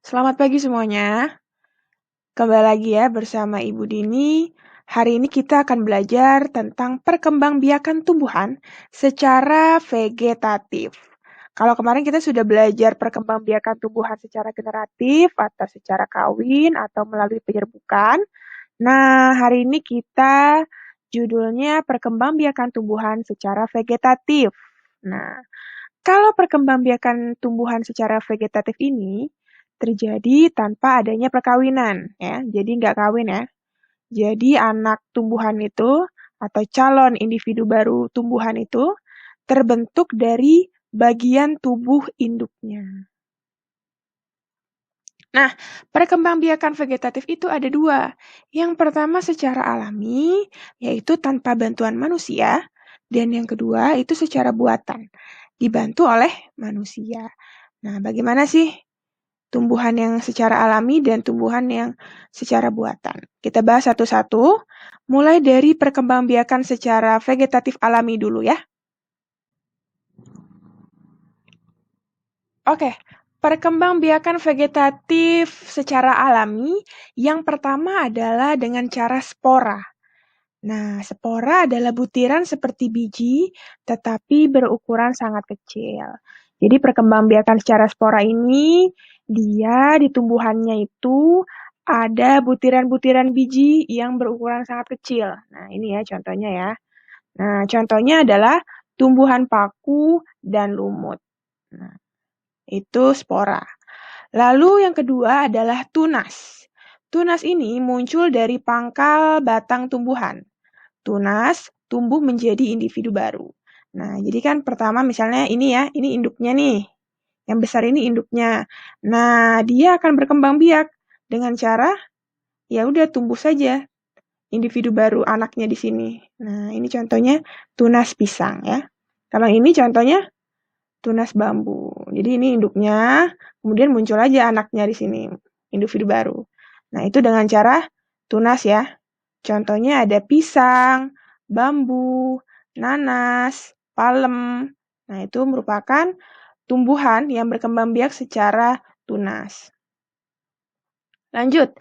Selamat pagi semuanya. Kembali lagi ya bersama Ibu Dini. Hari ini kita akan belajar tentang perkembangbiakan tumbuhan secara vegetatif. Kalau kemarin kita sudah belajar perkembangbiakan tumbuhan secara generatif atau secara kawin atau melalui penyerbukan. Nah, hari ini kita judulnya perkembangbiakan tumbuhan secara vegetatif. Nah, kalau perkembangbiakan tumbuhan secara vegetatif ini terjadi tanpa adanya perkawinan, ya. Jadi nggak kawin ya. Jadi anak tumbuhan itu atau calon individu baru tumbuhan itu terbentuk dari bagian tubuh induknya. Nah, perkembangbiakan vegetatif itu ada dua. Yang pertama secara alami, yaitu tanpa bantuan manusia. Dan yang kedua itu secara buatan, dibantu oleh manusia. Nah, bagaimana sih tumbuhan yang secara alami dan tumbuhan yang secara buatan? Kita bahas satu-satu, mulai dari perkembangbiakan secara vegetatif alami dulu ya. Oke, perkembangbiakan vegetatif secara alami yang pertama adalah dengan cara spora. Nah, spora adalah butiran seperti biji, tetapi berukuran sangat kecil. Jadi perkembangbiakan secara spora ini, dia di tumbuhannya itu ada butiran-butiran biji yang berukuran sangat kecil. Nah, ini ya contohnya ya. Nah, contohnya adalah tumbuhan paku dan lumut. Nah, itu spora. Lalu yang kedua adalah tunas. Tunas ini muncul dari pangkal batang tumbuhan. Tunas tumbuh menjadi individu baru. Nah, jadi kan pertama misalnya ini ya, ini induknya nih. Yang besar ini induknya. Nah, dia akan berkembang biak dengan cara ya udah tumbuh saja individu baru anaknya di sini. Nah, ini contohnya tunas pisang ya. Kalau ini contohnya tunas bambu. Jadi ini induknya, kemudian muncul aja anaknya di sini, individu baru. Nah, itu dengan cara tunas ya. Contohnya ada pisang, bambu, nanas, palem. Nah, itu merupakan tumbuhan yang berkembang biak secara tunas. Lanjut.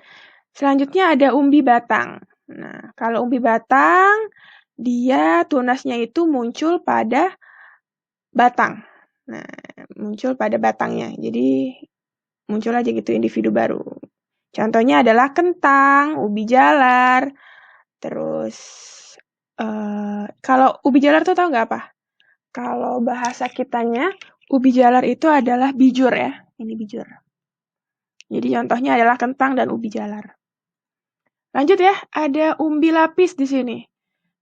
Selanjutnya ada umbi batang. Nah, kalau umbi batang, dia tunasnya itu muncul pada batang. Nah, muncul pada batangnya. Jadi, muncul aja gitu individu baru. Contohnya adalah kentang, ubi jalar, terus kalau ubi jalar tuh tahu nggak apa? Kalau bahasa kitanya, ubi jalar itu adalah bijur ya. Ini bijur. Jadi contohnya adalah kentang dan ubi jalar. Lanjut ya, ada umbi lapis di sini.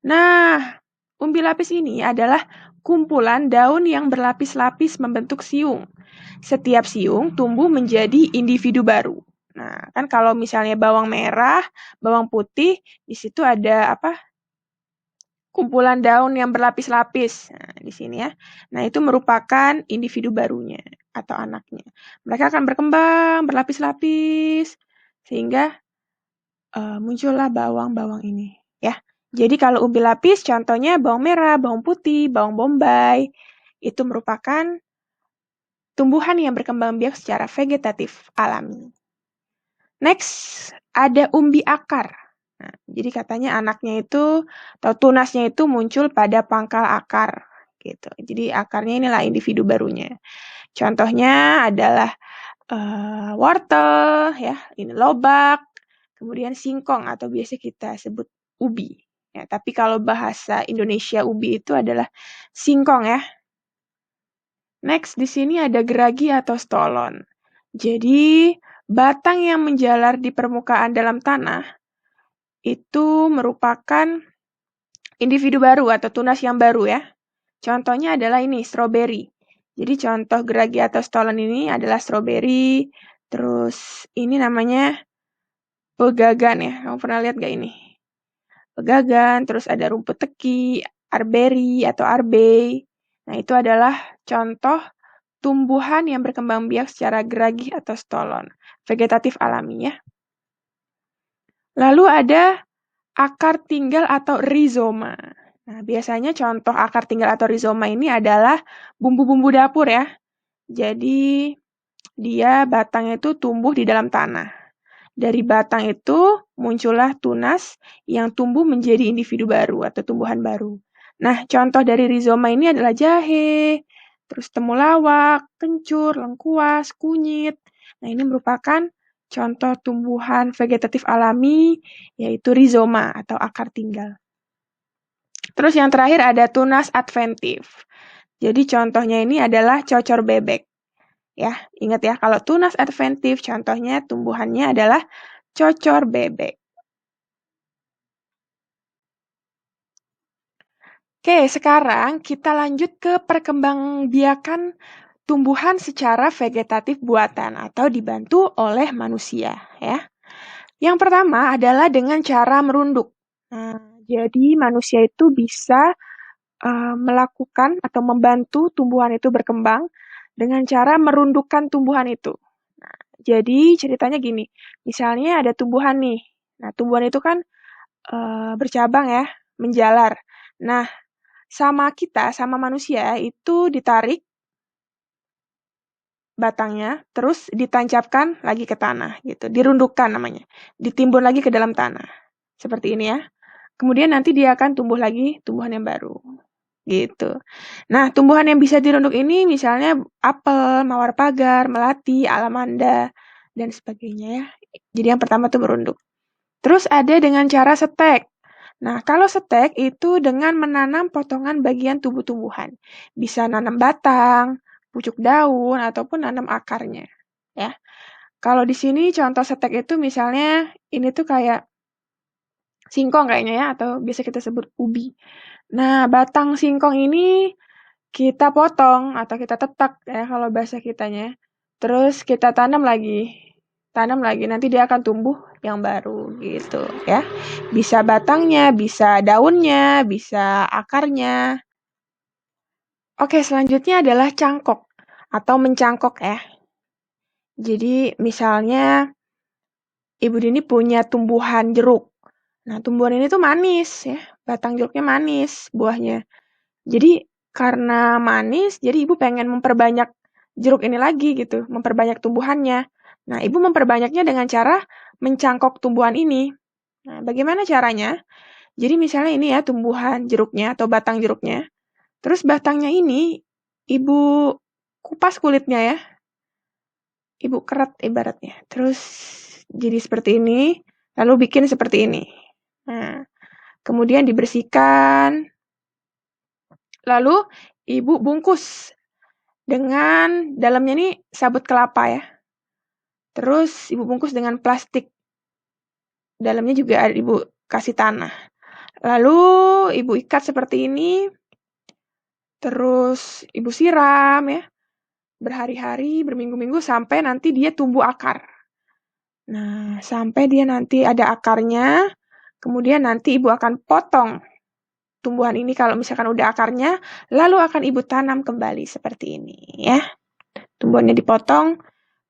Nah, umbi lapis ini adalah kumpulan daun yang berlapis-lapis membentuk siung. Setiap siung tumbuh menjadi individu baru. Nah, kan kalau misalnya bawang merah, bawang putih, di situ ada apa? Kumpulan daun yang berlapis-lapis. Nah, di sini ya. Nah, itu merupakan individu barunya atau anaknya. Mereka akan berkembang, berlapis-lapis, sehingga muncullah bawang-bawang ini. Ya. Jadi kalau umbi lapis, contohnya bawang merah, bawang putih, bawang bombay, itu merupakan tumbuhan yang berkembang biak secara vegetatif alami. Next, ada umbi akar. Nah, jadi katanya anaknya itu, atau tunasnya itu muncul pada pangkal akar. Gitu. Jadi akarnya inilah individu barunya. Contohnya adalah wortel, ya, ini lobak, kemudian singkong atau biasa kita sebut ubi. Ya, tapi kalau bahasa Indonesia ubi itu adalah singkong ya. Next, di sini ada geragi atau stolon. Jadi, batang yang menjalar di permukaan dalam tanah itu merupakan individu baru atau tunas yang baru ya. Contohnya adalah ini, stroberi. Jadi contoh geragi atau stolon ini adalah stroberi. Terus ini namanya pegagan ya. Kamu pernah lihat gak ini? Pegagan, terus ada rumput teki, arberi atau arbei. Nah, itu adalah contoh tumbuhan yang berkembang biak secara geragih atau stolon. Vegetatif alami ya. Lalu ada akar tinggal atau rizoma. Nah, biasanya contoh akar tinggal atau rizoma ini adalah bumbu-bumbu dapur ya. Jadi, dia batangnya itu tumbuh di dalam tanah. Dari batang itu muncullah tunas yang tumbuh menjadi individu baru atau tumbuhan baru. Nah, contoh dari rizoma ini adalah jahe, terus temulawak, kencur, lengkuas, kunyit. Nah, ini merupakan contoh tumbuhan vegetatif alami, yaitu rizoma atau akar tinggal. Terus yang terakhir ada tunas adventif. Jadi contohnya ini adalah cocor bebek. Ya, ingat ya, kalau tunas adventif contohnya tumbuhannya adalah cocor bebek. Oke, sekarang kita lanjut ke perkembangbiakan tumbuhan secara vegetatif buatan atau dibantu oleh manusia, ya. Yang pertama adalah dengan cara merunduk. Nah, jadi manusia itu bisa melakukan atau membantu tumbuhan itu berkembang dengan cara merundukkan tumbuhan itu. Nah, jadi ceritanya gini, misalnya ada tumbuhan nih. Nah, tumbuhan itu kan bercabang ya, menjalar. Nah, sama kita, sama manusia itu ditarik batangnya, terus ditancapkan lagi ke tanah gitu, dirundukkan namanya, ditimbun lagi ke dalam tanah. Seperti ini ya. Kemudian nanti dia akan tumbuh lagi tumbuhan yang baru. Gitu. Nah, tumbuhan yang bisa dirunduk ini misalnya apel, mawar pagar, melati, alamanda, dan sebagainya ya. Jadi yang pertama tuh merunduk. Terus ada dengan cara setek. Nah, kalau setek itu dengan menanam potongan bagian tubuh-tumbuhan. Bisa nanam batang, pucuk daun, ataupun nanam akarnya. Ya. Kalau di sini contoh setek itu misalnya ini tuh kayak singkong kayaknya ya, atau biasa kita sebut ubi. Nah, batang singkong ini kita potong atau kita tetak ya kalau bahasa kitanya. Terus kita tanam lagi. Tanam lagi, nanti dia akan tumbuh yang baru gitu ya. Bisa batangnya, bisa daunnya, bisa akarnya. Oke, selanjutnya adalah cangkok atau mencangkok ya. Jadi misalnya Ibu Dini punya tumbuhan jeruk. Nah, tumbuhan ini tuh manis ya. Batang jeruknya manis buahnya. Jadi karena manis, jadi ibu pengen memperbanyak jeruk ini lagi gitu, memperbanyak tumbuhannya. Nah, ibu memperbanyaknya dengan cara mencangkok tumbuhan ini. Nah, bagaimana caranya? Jadi misalnya ini ya tumbuhan jeruknya atau batang jeruknya. Terus batangnya ini ibu kupas kulitnya ya. Ibu kerat ibaratnya. Terus jadi seperti ini, lalu bikin seperti ini. Nah, kemudian dibersihkan. Lalu ibu bungkus dengan dalamnya ini sabut kelapa ya. Terus ibu bungkus dengan plastik. Dalamnya juga ibu kasih tanah. Lalu ibu ikat seperti ini. Terus ibu siram ya. Berhari-hari, berminggu-minggu sampai nanti dia tumbuh akar. Nah, sampai dia nanti ada akarnya. Kemudian nanti ibu akan potong tumbuhan ini kalau misalkan udah akarnya. Lalu akan ibu tanam kembali seperti ini ya. Tumbuhannya dipotong,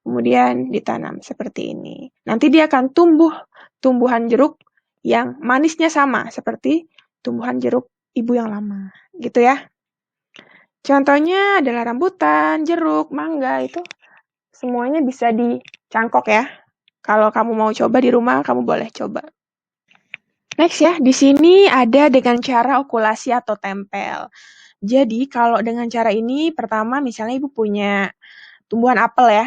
kemudian ditanam seperti ini. Nanti dia akan tumbuh tumbuhan jeruk yang manisnya sama seperti tumbuhan jeruk ibu yang lama. Gitu ya. Contohnya adalah rambutan, jeruk, mangga, itu semuanya bisa dicangkok ya. Kalau kamu mau coba di rumah, kamu boleh coba. Next ya, di sini ada dengan cara okulasi atau tempel. Jadi kalau dengan cara ini, pertama misalnya ibu punya tumbuhan apel ya.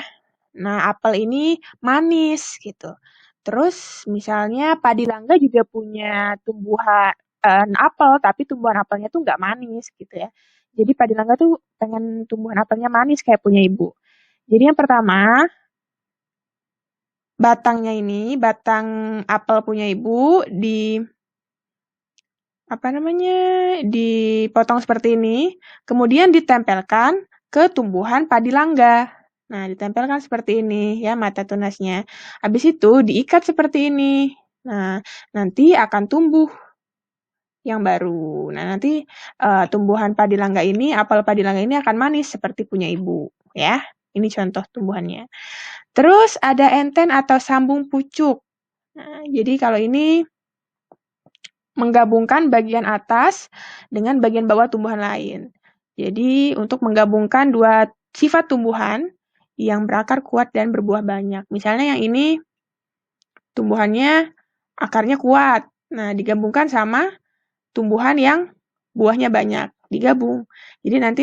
Nah, apel ini manis gitu. Terus misalnya padi langga juga punya tumbuhan apel, tapi tumbuhan apelnya tuh nggak manis gitu ya. Jadi padi langga tuh pengen tumbuhan apelnya manis kayak punya ibu. Jadi yang pertama, batangnya ini, batang apel punya ibu dipotong seperti ini, kemudian ditempelkan ke tumbuhan padi langga. Nah, ditempelkan seperti ini ya mata tunasnya. Habis itu diikat seperti ini. Nah, nanti akan tumbuh yang baru. Nah, nanti tumbuhan padi langga ini, apel padi langga ini akan manis seperti punya ibu ya. Ini contoh tumbuhannya. Terus ada enten atau sambung pucuk. Nah, jadi kalau ini menggabungkan bagian atas dengan bagian bawah tumbuhan lain. Jadi untuk menggabungkan dua sifat tumbuhan yang berakar kuat dan berbuah banyak. Misalnya yang ini tumbuhannya akarnya kuat. Nah, digabungkan sama tumbuhan yang buahnya banyak, digabung. Jadi nanti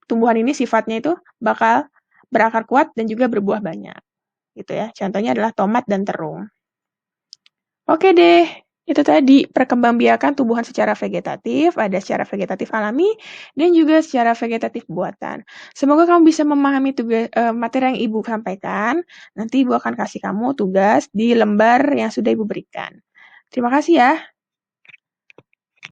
tumbuhan ini sifatnya itu bakal berakar kuat dan juga berbuah banyak. Gitu ya. Contohnya adalah tomat dan terung. Oke deh, itu tadi perkembangbiakan tumbuhan secara vegetatif, ada secara vegetatif alami, dan juga secara vegetatif buatan. Semoga kamu bisa memahami materi yang Ibu sampaikan. Nanti Ibu akan kasih kamu tugas di lembar yang sudah Ibu berikan. Terima kasih ya.